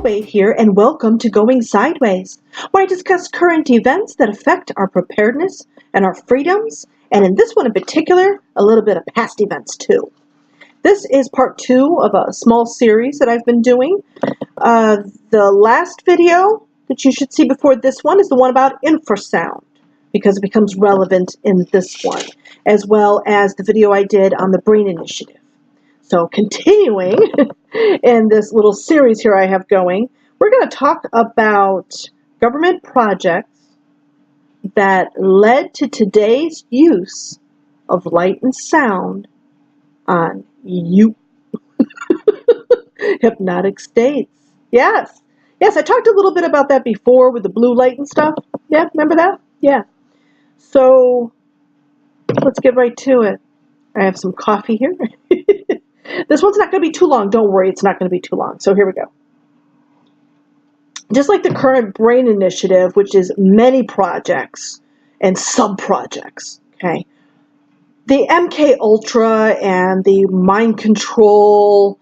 Bait here, and welcome to Going Sideways, where I discuss current events that affect our preparedness and our freedoms, and in this one in particular, a little bit of past events too. This is part 2 of a small series that I've been doing. The last video that you should see before this one is the one about infrasound, because it becomes relevant in this one, as well as the video I did on the Brain Initiative. So continuing in this little series here I have going, we're going to talk about government projects that led to today's use of light and sound on you. Hypnotic states. Yes, I talked a little bit about that before with the blue light and stuff. Yeah, remember that? Yeah. So let's get right to it. I have some coffee here. This one's not going to be too long. Don't worry, it's not going to be too long. So here we go. Just like the current Brain Initiative, which is many projects and sub-projects, okay? The MK Ultra and the mind control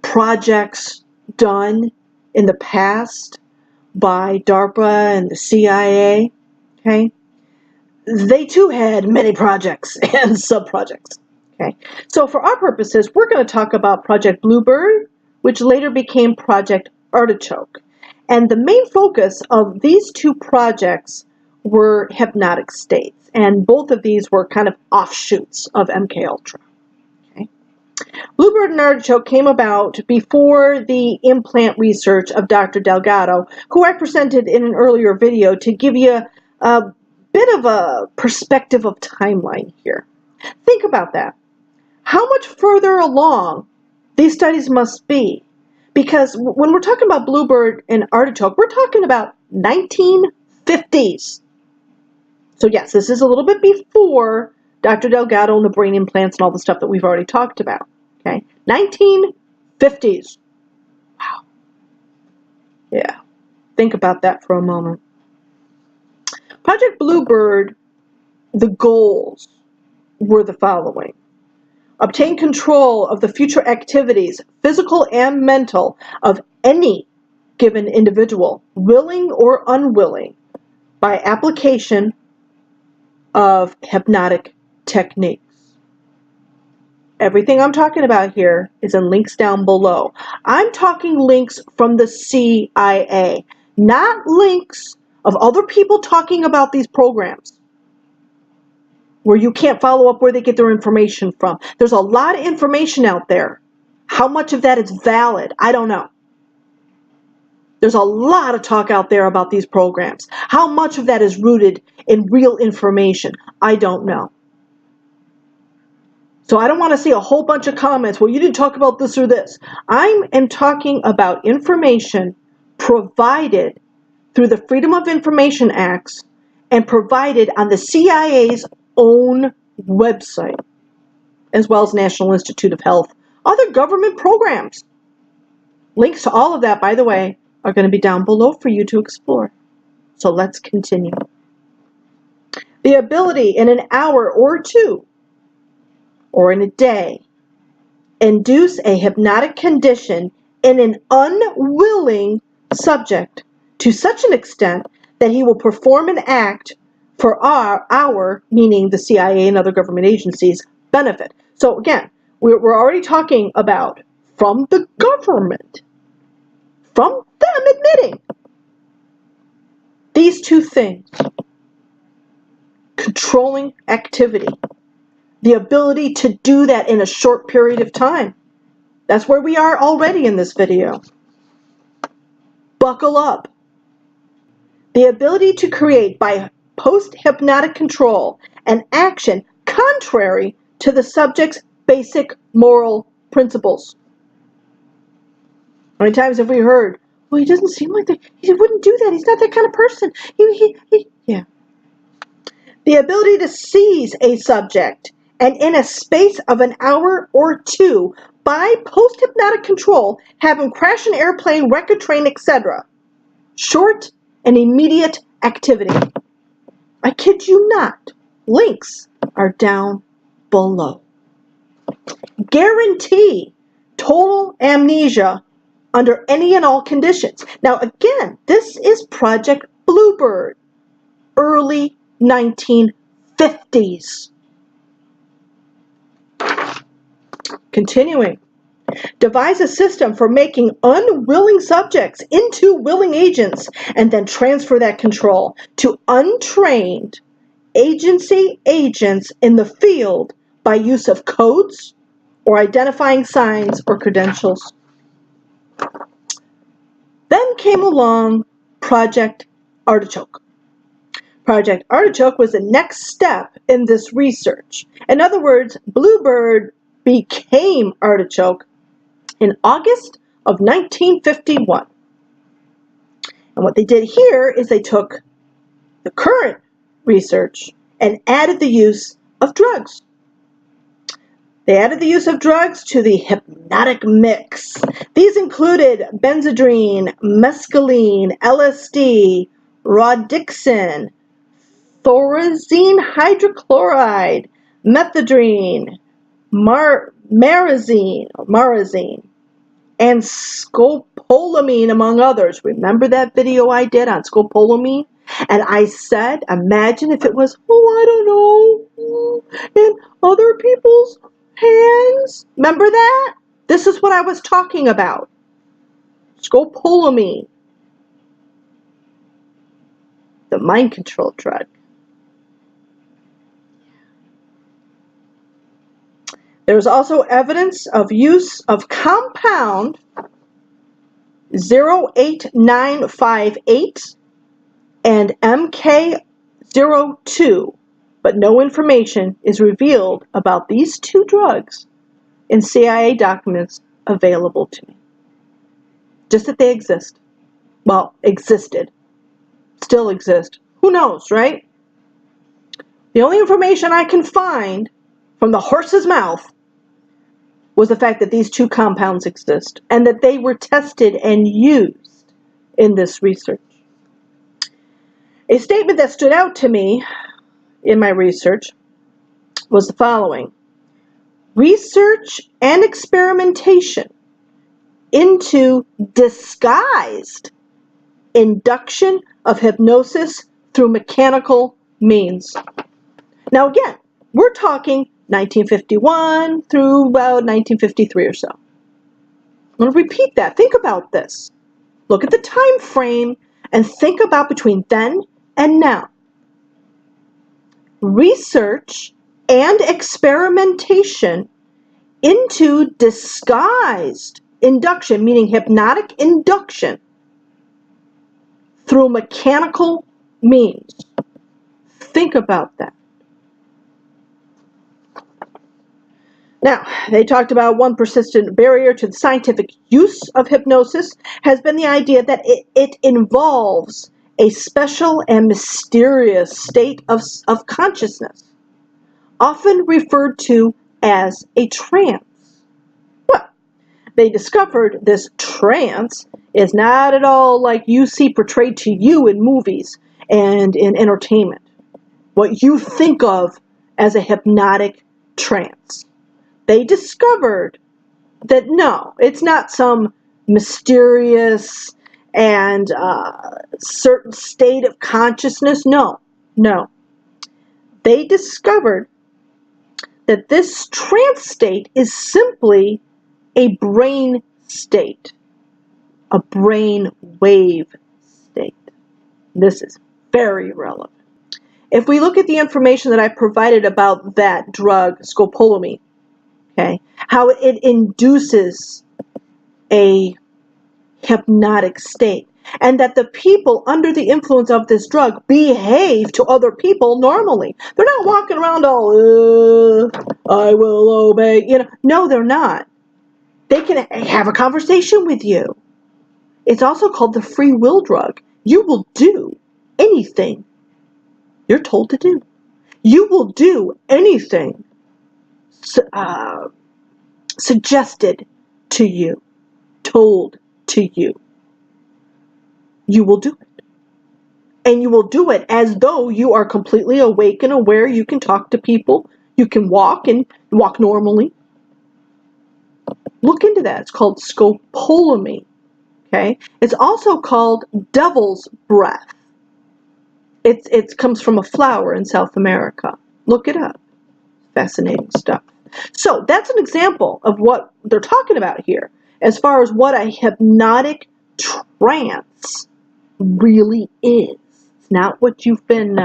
projects done in the past by DARPA and the CIA, okay? They too had many projects and sub-projects. Okay, so for our purposes, we're going to talk about Project Bluebird, which later became Project Artichoke. And the main focus of these two projects were hypnotic states. And both of these were kind of offshoots of MK Ultra. Okay. Bluebird and Artichoke came about before the implant research of Dr. Delgado, who I presented in an earlier video to give you a bit of a perspective of timeline here. Think about that. How much further along these studies must be? Because when we're talking about Bluebird and Artichoke, we're talking about 1950s. So yes, this is a little bit before Dr. Delgado and the brain implants and all the stuff that we've already talked about. Okay, 1950s. Wow. Yeah, think about that for a moment. Project Bluebird, the goals were the following. Obtain control of the future activities, physical and mental, of any given individual, willing or unwilling, by application of hypnotic techniques. Everything I'm talking about here is in links down below. I'm talking links from the CIA, not links of other people talking about these programs, where you can't follow up where they get their information from. There's a lot of information out there. How much of that is valid? I don't know. There's a lot of talk out there about these programs. How much of that is rooted in real information? I don't know. So I don't want to see a whole bunch of comments, well, you didn't talk about this or this. I am talking about information provided through the Freedom of Information Acts and provided on the CIA's own website, as well as National Institute of Health, other government programs. Links to all of that, by the way, are going to be down below for you to explore. So let's continue. The ability in an hour or two, or in a day, induce a hypnotic condition in an unwilling subject to such an extent that he will perform an act for our, meaning the CIA and other government agencies, benefit. So again, we're already talking about from the government, from them admitting these two things: controlling activity, the ability to do that in a short period of time. That's where we are already in this video. Buckle up. The ability to create by post-hypnotic control an action contrary to the subject's basic moral principles. How many times have we heard, well, he doesn't seem like that. He wouldn't do that. He's not that kind of person. Yeah. The ability to seize a subject and in a space of an hour or two, by post-hypnotic control, have him crash an airplane, wreck a train, etc. Short and immediate activity. I kid you not. Links are down below. Guarantee total amnesia under any and all conditions. Now, again, this is Project Bluebird, early 1950s. Continuing. Devise a system for making unwilling subjects into willing agents and then transfer that control to untrained agency agents in the field by use of codes or identifying signs or credentials. Then came along Project Artichoke. Project Artichoke was the next step in this research. In other words, Bluebird became Artichoke in August of 1951. And what they did here is they took the current research and added the use of drugs. They added the use of drugs to the hypnotic mix. These included benzodrine, mescaline, LSD, rhodixin, thorazine hydrochloride, methadone, marazine, and scopolamine, among others. Remember that video I did on scopolamine? And I said, imagine if it was, I don't know, in other people's hands. Remember that? This is what I was talking about. Scopolamine, the mind control drug. There's also evidence of use of compound 08958 and MK02, but no information is revealed about these two drugs in CIA documents available to me. Just that they exist. Well, existed. Still exist. Who knows, right? The only information I can find from the horse's mouth was the fact that these two compounds exist and that they were tested and used in this research. A statement that stood out to me in my research was the following: research and experimentation into disguised induction of hypnosis through mechanical means. Now again, we're talking 1951 through about 1953 or so. I'm going to repeat that. Think about this. Look at the time frame and think about between then and now. Research and experimentation into disguised induction, meaning hypnotic induction, through mechanical means. Think about that. Now, they talked about one persistent barrier to the scientific use of hypnosis has been the idea that it involves a special and mysterious state of consciousness, often referred to as a trance. Well, they discovered this trance is not at all like you see portrayed to you in movies and in entertainment, what you think of as a hypnotic trance. They discovered that no, it's not some mysterious and certain state of consciousness. No. They discovered that this trance state is simply a brain state, a brain wave state. This is very relevant. If we look at the information that I provided about that drug, scopolamine, okay, how it induces a hypnotic state, and that the people under the influence of this drug behave to other people normally. They're not walking around all, I will obey, No, they're not. They can have a conversation with you. It's also called the free will drug. You will do anything you're told to do. You will do anything suggested to you, told to you. You will do it. And you will do it as though you are completely awake and aware. You can talk to people. You can walk and walk normally. Look into that. It's called scopolamine. Okay? It's also called devil's breath. It comes from a flower in South America. Look it up. Fascinating stuff. So that's an example of what they're talking about here as far as what a hypnotic trance really is. It's not what you've been,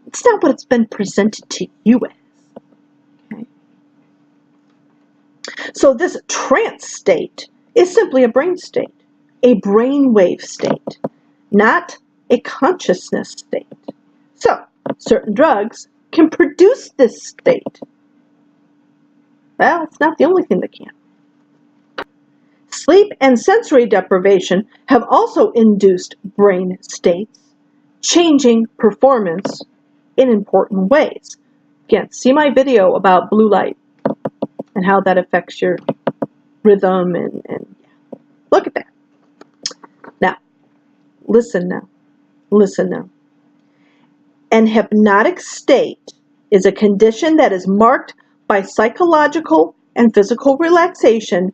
it's not what it's been presented to you as. Okay? So this trance state is simply a brain state, a brainwave state, not a consciousness state. So certain drugs can produce this state. Well, it's not the only thing that can. Sleep and sensory deprivation have also induced brain states, changing performance in important ways. Again, see my video about blue light and how that affects your rhythm and look at that. Now, listen now. Listen now. An hypnotic state is a condition that is marked by psychological and physical relaxation,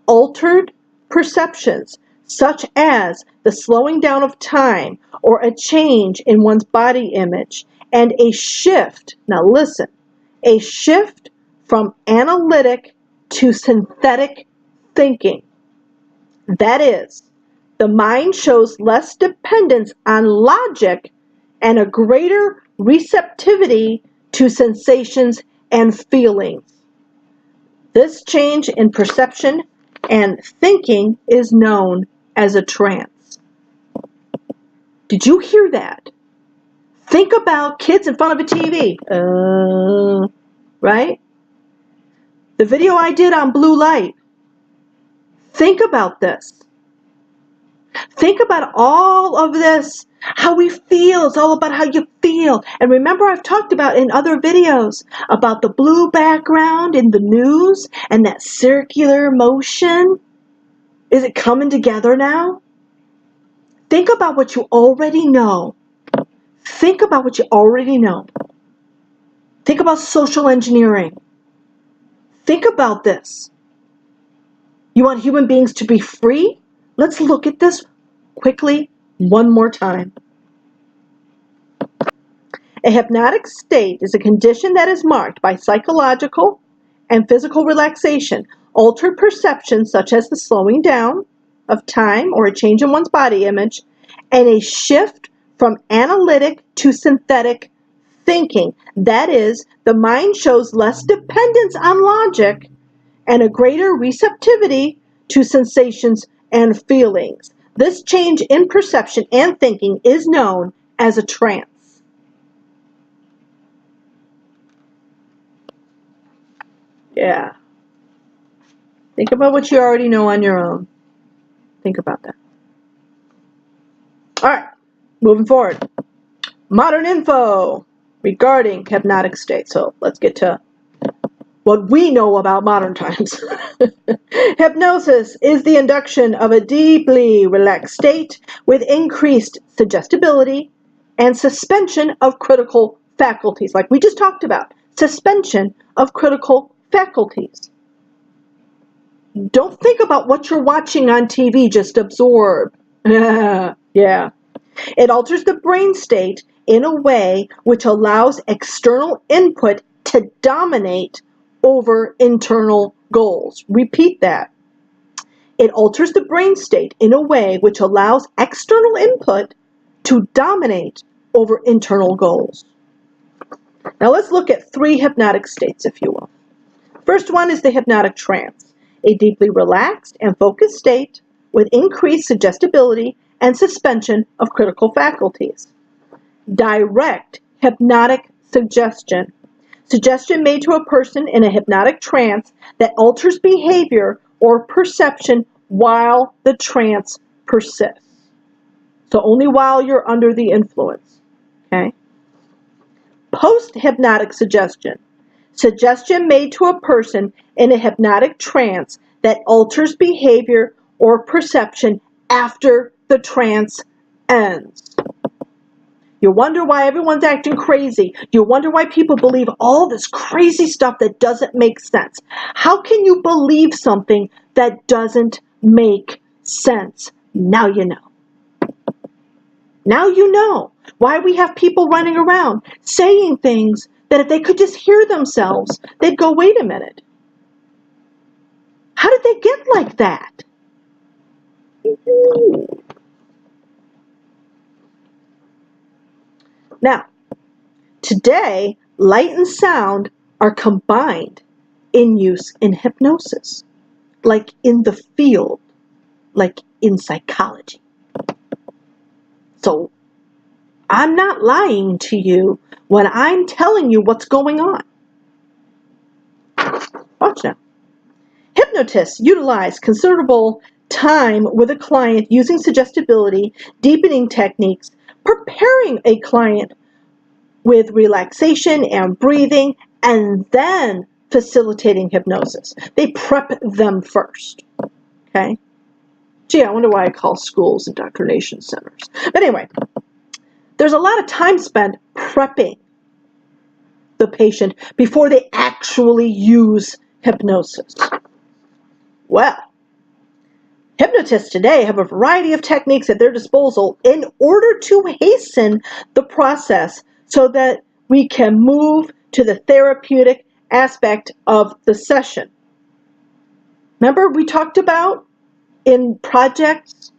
altered perceptions, such as the slowing down of time or a change in one's body image, and a shift, now listen, a shift from analytic to synthetic thinking. That is, the mind shows less dependence on logic and a greater receptivity to sensations and feelings. This change in perception and thinking is known as a trance. Did you hear that? Think about kids in front of a TV. Right? The video I did on blue light. Think about this. Think about all of this, how we feel. It's all about how you feel. And remember, I've talked about in other videos about the blue background in the news and that circular motion. Is it coming together now? Think about what you already know. Think about what you already know. Think about social engineering. Think about this. You want human beings to be free? Let's look at this quickly one more time. A hypnotic state is a condition that is marked by psychological and physical relaxation, altered perceptions such as the slowing down of time or a change in one's body image, and a shift from analytic to synthetic thinking. That is, the mind shows less dependence on logic and a greater receptivity to sensations and feelings. This change in perception and thinking is known as a trance. Yeah. Think about what you already know on your own. Think about that. All right, moving forward. Modern info regarding hypnotic states. So let's get to what we know about modern times. Hypnosis is the induction of a deeply relaxed state with increased suggestibility and suspension of critical faculties, like we just talked about. Suspension of critical faculties. Don't think about what you're watching on TV, just absorb. Yeah. It alters the brain state in a way which allows external input to dominate over internal goals. Repeat that. It alters the brain state in a way which allows external input to dominate over internal goals. Now let's look at 3 hypnotic states, if you will. First one is the hypnotic trance, a deeply relaxed and focused state with increased suggestibility and suspension of critical faculties. Direct hypnotic suggestion. Suggestion made to a person in a hypnotic trance that alters behavior or perception while the trance persists. So only while you're under the influence. Okay? Post-hypnotic suggestion. Suggestion made to a person in a hypnotic trance that alters behavior or perception after the trance ends. You wonder why everyone's acting crazy. You wonder why people believe all this crazy stuff that doesn't make sense. How can you believe something that doesn't make sense. Now you know. Now you know why we have people running around saying things that if they could just hear themselves, they'd go, wait a minute. How did they get like that? Now, today, light and sound are combined in use in hypnosis, like in the field, like in psychology. So, I'm not lying to you when I'm telling you what's going on. Watch now. Hypnotists utilize considerable time with a client using suggestibility, deepening techniques, preparing a client with relaxation and breathing, and then facilitating hypnosis. They prep them first. Okay? Gee, I wonder why I call schools indoctrination centers. But anyway, there's a lot of time spent prepping the patient before they actually use hypnosis. Well, hypnotists today have a variety of techniques at their disposal in order to hasten the process so that we can move to the therapeutic aspect of the session. Remember we talked about in projects,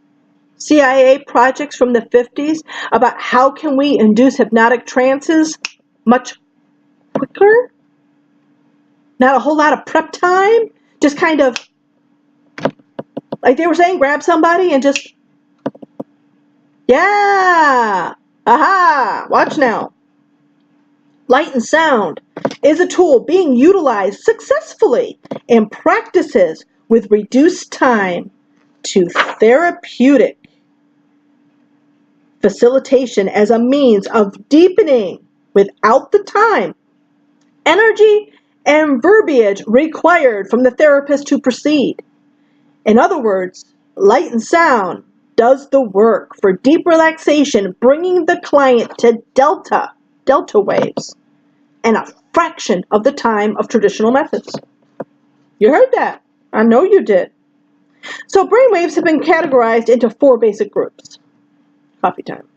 CIA projects from the 50s, about how can we induce hypnotic trances much quicker? Not a whole lot of prep time, just kind of, like they were saying, grab somebody and just, yeah, aha, watch now. Light and sound is a tool being utilized successfully in practices with reduced time to therapeutic facilitation as a means of deepening without the time, energy, and verbiage required from the therapist to proceed. In other words, light and sound does the work for deep relaxation, bringing the client to delta waves, and a fraction of the time of traditional methods. You heard that. I know you did. So brainwaves have been categorized into 4 basic groups. Coffee time.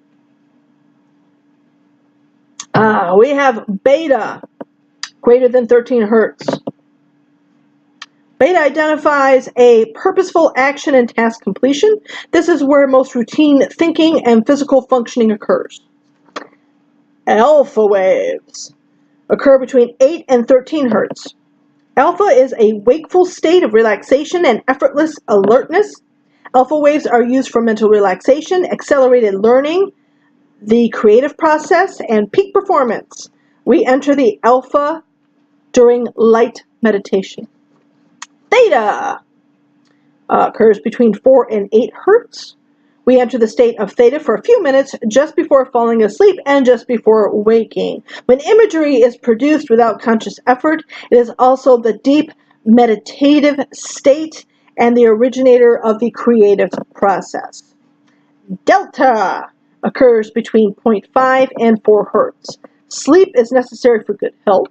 We have beta, greater than 13 hertz. Beta identifies a purposeful action and task completion. This is where most routine thinking and physical functioning occurs. Alpha waves occur between 8 and 13 hertz. Alpha is a wakeful state of relaxation and effortless alertness. Alpha waves are used for mental relaxation, accelerated learning, the creative process, and peak performance. We enter the alpha during light meditation. Theta occurs between 4 and 8 hertz. We enter the state of theta for a few minutes just before falling asleep and just before waking. When imagery is produced without conscious effort, it is also the deep meditative state and the originator of the creative process. Delta occurs between 0.5 and 4 hertz. Sleep is necessary for good health,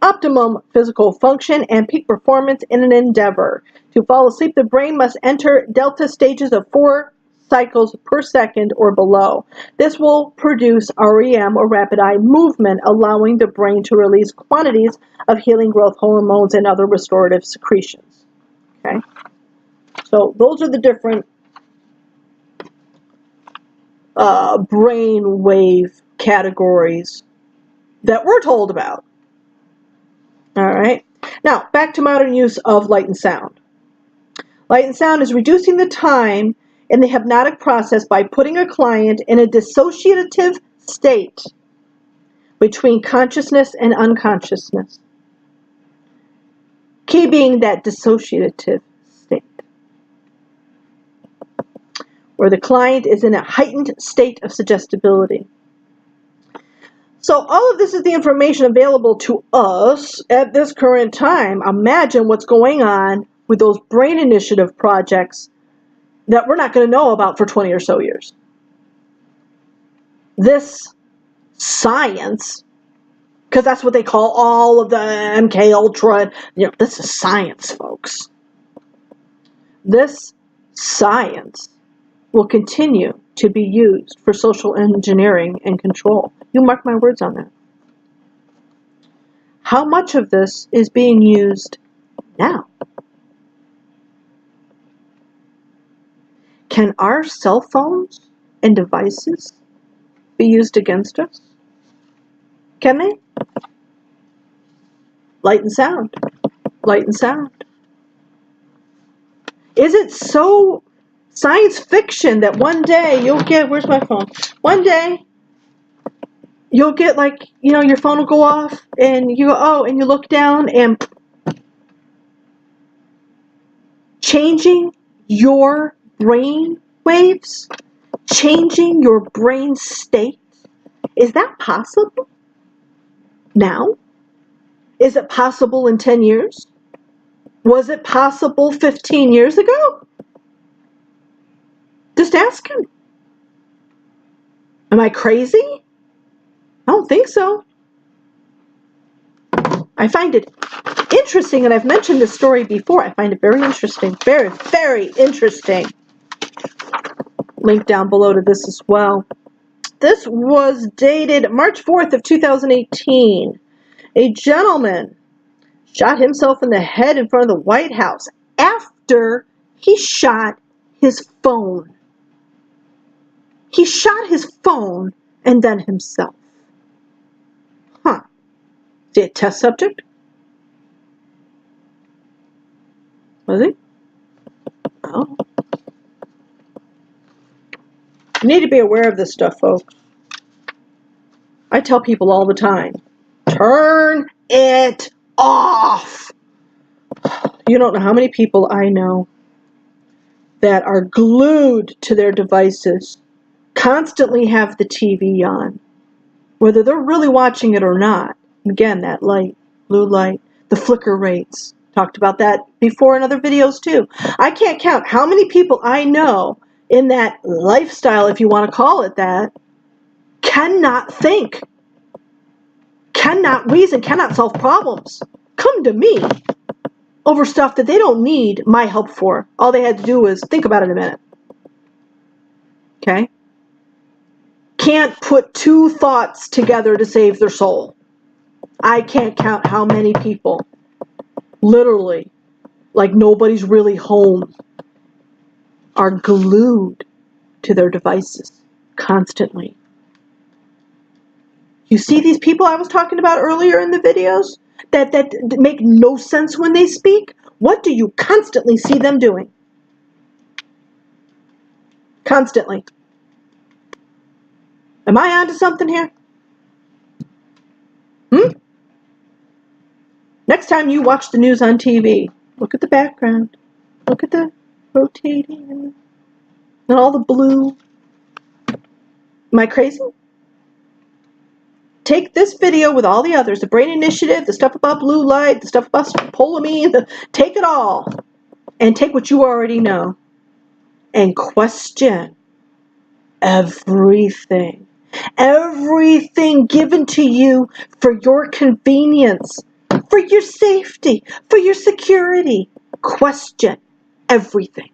optimum physical function, and peak performance in an endeavor. To fall asleep, the brain must enter delta stages of 4 cycles per second or below. This will produce REM, or rapid eye movement, allowing the brain to release quantities of healing growth hormones and other restorative secretions. Okay? So those are the different brain wave categories that we're told about. All right. Now, back to modern use of light and sound. Light and sound is reducing the time in the hypnotic process by putting a client in a dissociative state between consciousness and unconsciousness. Key being that dissociative state, where the client is in a heightened state of suggestibility. So all of this is the information available to us at this current time. Imagine what's going on with those brain initiative projects that we're not going to know about for 20 or so years. This science, because that's what they call all of the MK Ultra, this is science, folks. This science will continue to be used for social engineering and control. You mark my words on that. How much of this is being used now? Can our cell phones and devices be used against us? Can they? Light and sound. Light and sound. Is it so science fiction that one day you'll get, where's my phone? One day you'll get like, you know, your phone will go off and you go, oh, and you look down and changing your brain waves, changing your brain state. Is that possible now? Is it possible in 10 years? Was it possible 15 years ago? Just asking. Am I crazy? I don't think so. I find it interesting, and I've mentioned this story before. I find it very interesting. Very, very interesting. Link down below to this as well. This was dated March 4th of 2018. A gentleman shot himself in the head in front of the White House after he shot his phone. He shot his phone and then himself. Huh. Is he a test subject? Was he? Oh. You need to be aware of this stuff, folks. I tell people all the time, turn it off. You don't know how many people I know that are glued to their devices, constantly have the TV on, whether they're really watching it or not. Again, that light, blue light, the flicker rates. Talked about that before in other videos too. I can't count how many people I know in that lifestyle, if you want to call it that, cannot think, cannot reason, cannot solve problems. Come to me over stuff that they don't need my help for. All they had to do was think about it a minute. Okay? Can't put two thoughts together to save their soul. I can't count how many people, literally, like nobody's really home, are glued to their devices constantly. You see these people I was talking about earlier in the videos that make no sense when they speak? What do you constantly see them doing? Constantly. Am I onto something here? Next time you watch the news on TV, look at the background. Look at the rotating and all the blue. Am I crazy? Take this video with all the others, the Brain Initiative, the stuff about blue light, the stuff about polamine, take it all and take what you already know and question everything. Everything given to you for your convenience, for your safety, for your security. Question everything.